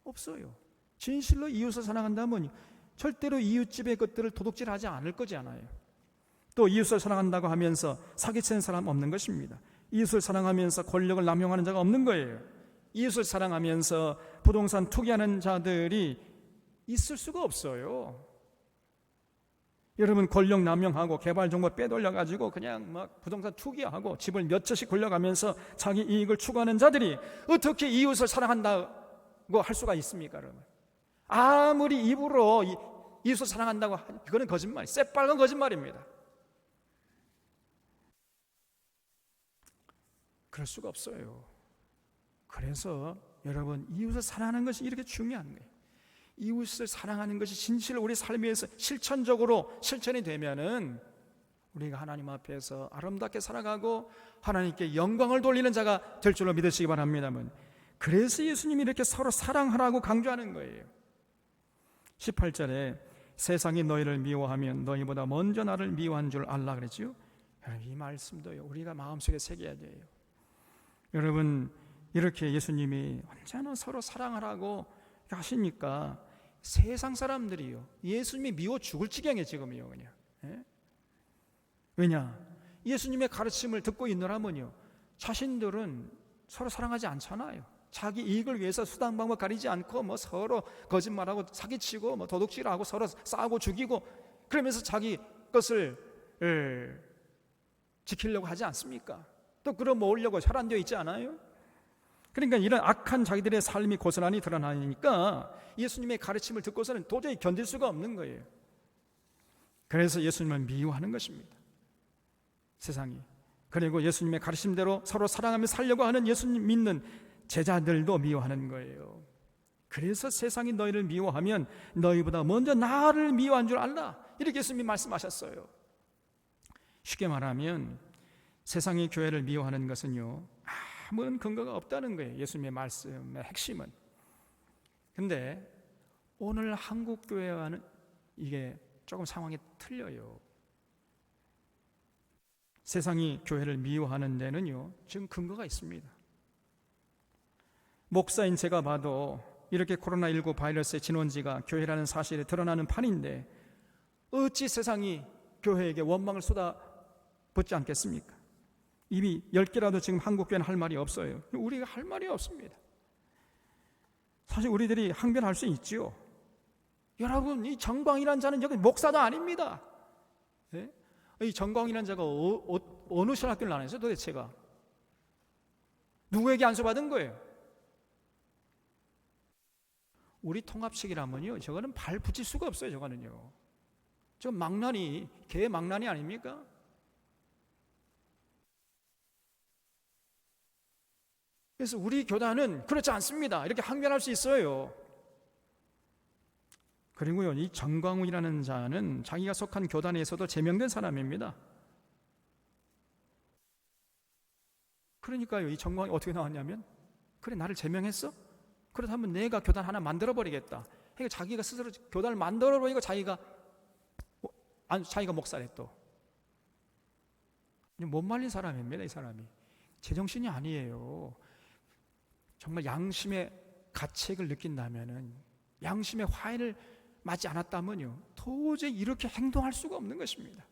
없어요. 진실로 이웃을 사랑한다면 절대로 이웃집의 것들을 도둑질하지 않을 거잖아요. 또 이웃을 사랑한다고 하면서 사기치는 사람 없는 것입니다. 이웃을 사랑하면서 권력을 남용하는 자가 없는 거예요. 이웃을 사랑하면서 부동산 투기하는 자들이 있을 수가 없어요. 여러분, 권력 남용하고 개발 정보 빼돌려가지고 그냥 막 부동산 투기하고 집을 몇 채씩 굴려가면서 자기 이익을 추구하는 자들이 어떻게 이웃을 사랑한다고 할 수가 있습니까? 여러분, 아무리 입으로 이웃을 사랑한다고 그거는 거짓말, 새빨간 거짓말입니다. 그럴 수가 없어요. 그래서 여러분, 이웃을 사랑하는 것이 이렇게 중요한 거예요. 이웃을 사랑하는 것이 진실로 우리 삶에서 실천적으로 실천이 되면은 우리가 하나님 앞에서 아름답게 살아가고 하나님께 영광을 돌리는 자가 될 줄로 믿으시기 바랍니다만, 그래서 예수님이 이렇게 서로 사랑하라고 강조하는 거예요. 18절에 세상이 너희를 미워하면 너희보다 먼저 나를 미워한 줄 알라 그랬죠. 여러분, 이 말씀도요 우리가 마음속에 새겨야 돼요. 여러분, 이렇게 예수님이 언제나 서로 사랑하라고 하시니까 세상 사람들이요 예수님이 미워 죽을 지경에 지금이요 그냥. 왜냐? 예수님의 가르침을 듣고 있느라면요 자신들은 서로 사랑하지 않잖아요. 자기 이익을 위해서 수단 방법 가리지 않고 뭐 서로 거짓말하고 사기치고 뭐 도둑질하고 서로 싸우고 죽이고 그러면서 자기 것을 지키려고 하지 않습니까? 또 끌어 모으려고 혈안되어 있지 않아요? 그러니까 이런 악한 자기들의 삶이 고스란히 드러나니까 예수님의 가르침을 듣고서는 도저히 견딜 수가 없는 거예요. 그래서 예수님을 미워하는 것입니다, 세상이. 그리고 예수님의 가르침대로 서로 사랑하며 살려고 하는 예수님 믿는 제자들도 미워하는 거예요. 그래서 세상이 너희를 미워하면 너희보다 먼저 나를 미워한 줄 알라, 이렇게 예수님이 말씀하셨어요. 쉽게 말하면 세상이 교회를 미워하는 것은요 아무런 근거가 없다는 거예요. 예수님의 말씀의 핵심은. 근데 오늘 한국 교회와는 이게 조금 상황이 틀려요. 세상이 교회를 미워하는 데는요 지금 근거가 있습니다. 목사인 제가 봐도 이렇게 코로나19 바이러스의 진원지가 교회라는 사실이 드러나는 판인데 어찌 세상이 교회에게 원망을 쏟아붓지 않겠습니까? 이미 10개라도 지금 한국교회는 할 말이 없어요. 우리가 할 말이 없습니다. 사실 우리들이 항변할 수 있지요. 여러분, 이 정광이라는 자는 여기 목사도 아닙니다. 네? 이 정광이라는 자가 어느 신학교를 나눴어요 도대체가? 누구에게 안수받은 거예요? 우리 통합식이라면요 저거는 발 붙일 수가 없어요. 저거는요 저 망나니, 개 망나니 아닙니까? 그래서 우리 교단은 그렇지 않습니다, 이렇게 항변할 수 있어요. 그리고요 이 정광훈이라는 자는 자기가 속한 교단에서도 제명된 사람입니다. 그러니까요 이 정광훈이 어떻게 나왔냐면, 그래 나를 제명했어? 그렇다면 내가 교단 하나 만들어버리겠다. 그러니까 자기가 스스로 교단을 만들어버리고 자기가 목사래. 또 못 말린 사람입니다. 이 사람이 제정신이 아니에요. 정말 양심에 가책을 느낀다면은, 양심의 화해를 맞지 않았다면요, 도저히 이렇게 행동할 수가 없는 것입니다.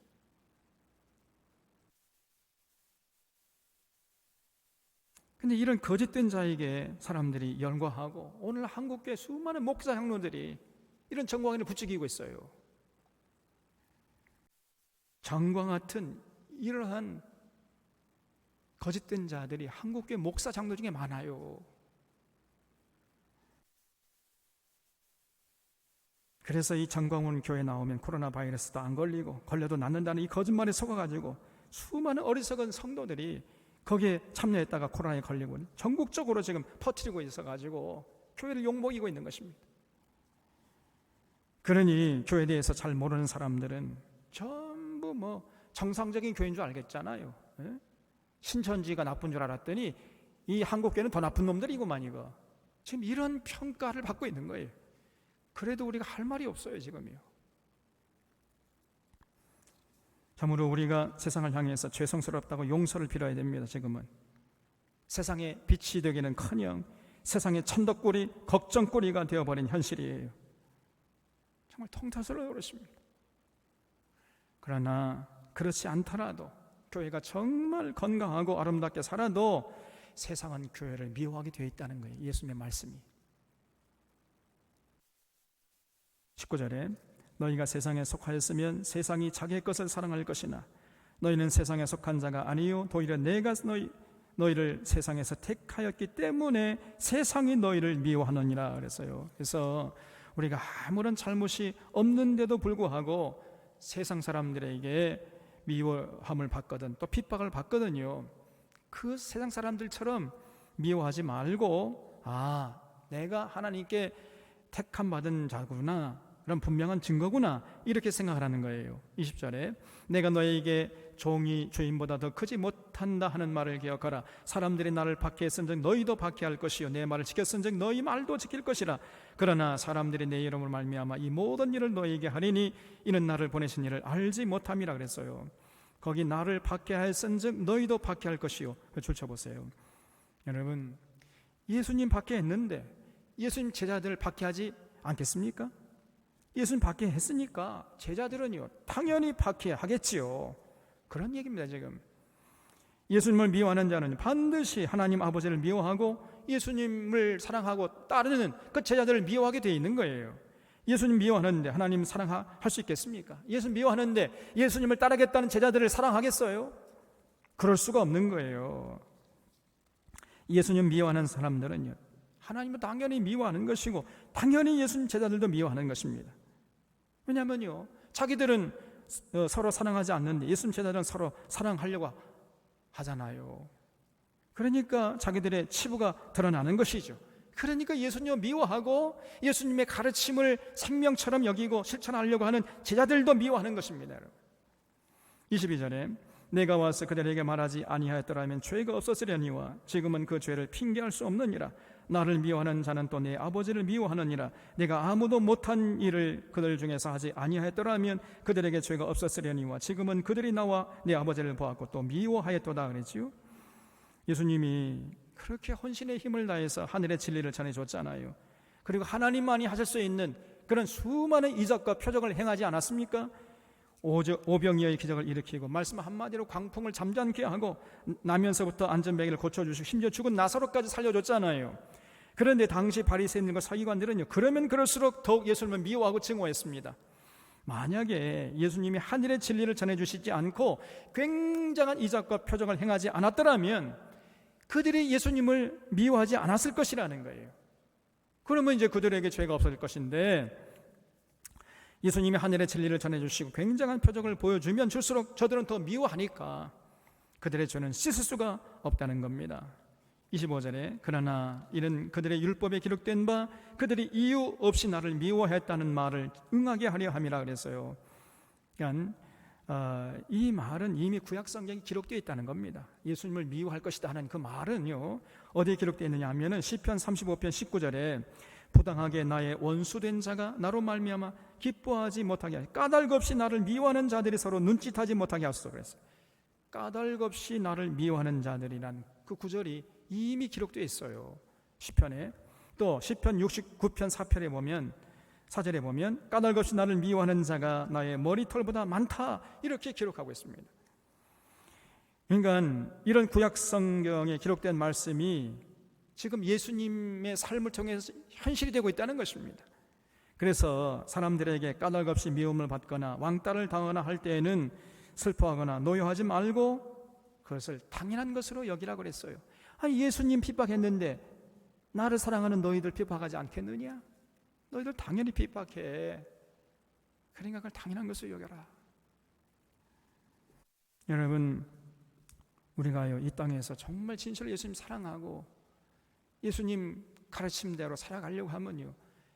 근데 이런 거짓된 자에게 사람들이 열광하고, 오늘 한국교회 수많은 목사 장로들이 이런 정광이를 부추기고 있어요. 정광 같은 이러한 거짓된 자들이 한국교회 목사 장로 중에 많아요. 그래서 이 정광훈 교회 나오면 코로나 바이러스도 안 걸리고, 걸려도 낫는다는 이 거짓말에 속아가지고 수많은 어리석은 성도들이 거기에 참여했다가 코로나에 걸리고 전국적으로 지금 퍼뜨리고 있어가지고 교회를 욕먹이고 있는 것입니다. 그러니 교회에 대해서 잘 모르는 사람들은 전부 정상적인 교회인 줄 알겠잖아요. 예? 신천지가 나쁜 줄 알았더니 이 한국교회는 더 나쁜 놈들이구만, 이거. 지금 이런 평가를 받고 있는 거예요. 그래도 우리가 할 말이 없어요, 지금이요. 참으로 우리가 세상을 향해서 죄송스럽다고 용서를 빌어야 됩니다. 지금은 세상에 빛이 되기는커녕 세상의 천덕꾸리, 걱정꾸리가 되어버린 현실이에요. 정말 통탄스러워 그렇습니다. 그러나 그렇지 않더라도, 교회가 정말 건강하고 아름답게 살아도 세상은 교회를 미워하게 되어 있다는 거예요. 예수님의 말씀이. 19절에 너희가 세상에 속하였으면 세상이 자기의 것을 사랑할 것이나 너희는 세상에 속한 자가 아니요 도리어 내가 너희를 세상에서 택하였기 때문에 세상이 너희를 미워하느니라 그랬어요. 그래서 우리가 아무런 잘못이 없는데도 불구하고 세상 사람들에게 미워함을 받거든, 또 핍박을 받거든요. 그 세상 사람들처럼 미워하지 말고, 내가 하나님께 택함 받은 자구나, 그런 분명한 증거구나, 이렇게 생각을 하는 거예요. 20절에 내가 너에게 종이 주인보다 더 크지 못한다 하는 말을 기억하라. 사람들이 나를 박해했은즉 너희도 박해할 것이요 내 말을 지켰은즉 너희 말도 지킬 것이라. 그러나 사람들이 내 이름으로 말미암아 이 모든 일을 너희에게 하리니 이는 나를 보내신 이를 알지 못함이라 그랬어요. 거기 나를 박해하였은즉 너희도 박해할 것이요. 줄쳐보세요. 여러분, 예수님 박해했는데 예수님 제자들을 박해하지 않겠습니까? 예수님 박해했으니까 제자들은요 당연히 박해하겠지요. 그런 얘기입니다. 지금 예수님을 미워하는 자는 반드시 하나님 아버지를 미워하고 예수님을 사랑하고 따르는 그 제자들을 미워하게 되어 있는 거예요. 예수님 미워하는데 하나님 사랑할 수 있겠습니까? 예수님 미워하는데 예수님을 따르겠다는 제자들을 사랑하겠어요? 그럴 수가 없는 거예요. 예수님 미워하는 사람들은요 하나님을 당연히 미워하는 것이고 당연히 예수님 제자들도 미워하는 것입니다. 왜냐하면요 자기들은 서로 사랑하지 않는데 예수님 제자들은 서로 사랑하려고 하잖아요. 그러니까 자기들의 치부가 드러나는 것이죠. 그러니까 예수님을 미워하고 예수님의 가르침을 생명처럼 여기고 실천하려고 하는 제자들도 미워하는 것입니다. 22절에 내가 와서 그들에게 말하지 아니하였더라면 죄가 없었으려니와 지금은 그 죄를 핑계할 수 없느니라. 나를 미워하는 자는 또 내 아버지를 미워하느니라. 내가 아무도 못한 일을 그들 중에서 하지 아니하였더라면 그들에게 죄가 없었으려니와 지금은 그들이 나와 내 아버지를 보았고 또 미워하였도다 그랬지요. 예수님이 그렇게 헌신의 힘을 다해서 하늘의 진리를 전해줬잖아요. 그리고 하나님만이 하실 수 있는 그런 수많은 이적과 표적을 행하지 않았습니까? 오병이어의 기적을 일으키고 말씀 한마디로 광풍을 잠잠케 하고 나면서부터 안전뱅이를 고쳐주시고 심지어 죽은 나사로까지 살려줬잖아요. 그런데 당시 바리새인들과 서기관들은요 그러면 그럴수록 더욱 예수님을 미워하고 증오했습니다. 만약에 예수님이 하늘의 진리를 전해주시지 않고 굉장한 이적과 표적을 행하지 않았더라면 그들이 예수님을 미워하지 않았을 것이라는 거예요. 그러면 이제 그들에게 죄가 없어질 것인데 예수님이 하늘의 진리를 전해주시고 굉장한 표적을 보여주면 줄수록 저들은 더 미워하니까 그들의 죄는 씻을 수가 없다는 겁니다. 25절에 그러나 이는 그들의 율법에 기록된 바 그들이 이유 없이 나를 미워했다는 말을 응하게 하려 함이라 그랬어요. 그러니까 이 말은 이미 구약성경에 기록되어 있다는 겁니다. 예수님을 미워할 것이다 하는 그 말은요 어디에 기록되어 있느냐 하면은 시편 35편 19절에 부당하게 나의 원수된 자가 나로 말미암아 기뻐하지 못하게 하시 까닭 없이 나를 미워하는 자들이 서로 눈짓하지 못하게 하소서 그랬어요. 까닭 없이 나를 미워하는 자들이란 그 구절이 이미 기록되어 있어요. 시편에. 또 시편 69편 4절에 보면 까닭없이 나를 미워하는 자가 나의 머리털보다 많다, 이렇게 기록하고 있습니다. 그러니까 이런 구약 성경에 기록된 말씀이 지금 예수님의 삶을 통해서 현실이 되고 있다는 것입니다. 그래서 사람들에게 까닭없이 미움을 받거나 왕따를 당하거나 할 때에는 슬퍼하거나 노여하지 말고 그것을 당연한 것으로 여기라고 그랬어요. 아니, 예수님 핍박했는데 나를 사랑하는 너희들 핍박하지 않겠느냐? 너희들 당연히 핍박해. 그러니까 그걸 당연한 것으로 여겨라. 여러분, 우리가요, 이 땅에서 정말 진실로 예수님 사랑하고 예수님 가르침대로 살아가려고 하면요,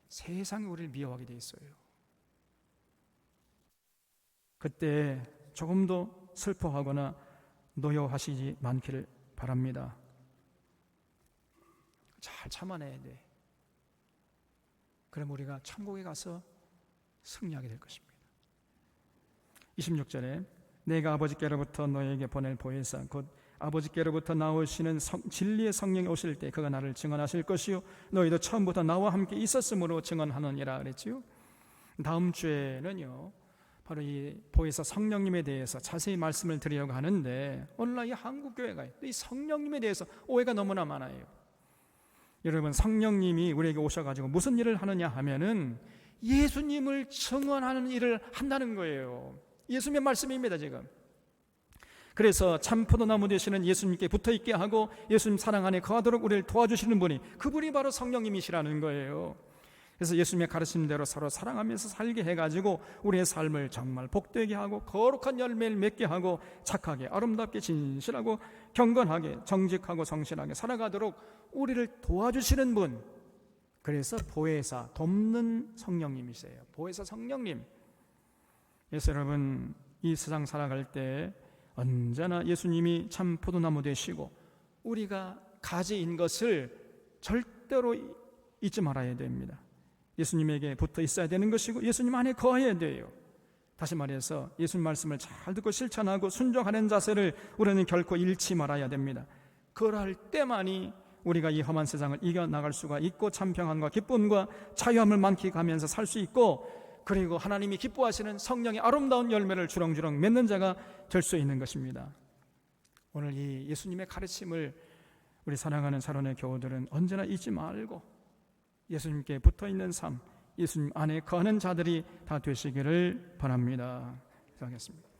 세상이 우리를 미워하게 돼 있어요. 그때 조금도 슬퍼하거나 노여하시지 않기를 바랍니다. 잘 참아내야 돼. 그럼 우리가 천국에 가서 승리하게 될 것입니다. 26절에 내가 아버지께로부터 너에게 보낼 보혜사 곧 아버지께로부터 나오시는 진리의 성령이 오실 때 그가 나를 증언하실 것이요 너희도 처음부터 나와 함께 있었으므로 증언하느니라 그랬지요. 다음 주에는요, 바로 이 보혜사 성령님에 대해서 자세히 말씀을 드리려고 하는데, 오늘날 이 한국교회가 이 성령님에 대해서 오해가 너무나 많아요. 여러분, 성령님이 우리에게 오셔가지고 무슨 일을 하느냐 하면은 예수님을 증언하는 일을 한다는 거예요. 예수님의 말씀입니다, 지금. 그래서 참 포도나무 되시는 예수님께 붙어있게 하고 예수님 사랑 안에 거하도록 우리를 도와주시는 분이, 그분이 바로 성령님이시라는 거예요. 그래서 예수님의 가르침대로 서로 사랑하면서 살게 해가지고 우리의 삶을 정말 복되게 하고 거룩한 열매를 맺게 하고 착하게 아름답게 진실하고 경건하게 정직하고 성실하게 살아가도록 우리를 도와주시는 분, 그래서 보혜사, 돕는 성령님이세요. 보혜사 성령님. 그래서 여러분, 이 세상 살아갈 때 언제나 예수님이 참 포도나무 되시고 우리가 가지인 것을 절대로 잊지 말아야 됩니다. 예수님에게 붙어 있어야 되는 것이고 예수님 안에 거해야 돼요. 다시 말해서 예수님 말씀을 잘 듣고 실천하고 순종하는 자세를 우리는 결코 잃지 말아야 됩니다. 그럴 때만이 우리가 이 험한 세상을 이겨나갈 수가 있고 참 평안과 기쁨과 자유함을 만끽하면서 살 수 있고, 그리고 하나님이 기뻐하시는 성령의 아름다운 열매를 주렁주렁 맺는 자가 될 수 있는 것입니다. 오늘 이 예수님의 가르침을 우리 사랑하는 사랑의 교우들은 언제나 잊지 말고 예수님께 붙어있는 삶, 예수님 안에 거하는 자들이 다 되시기를 바랍니다. 기도하겠습니다.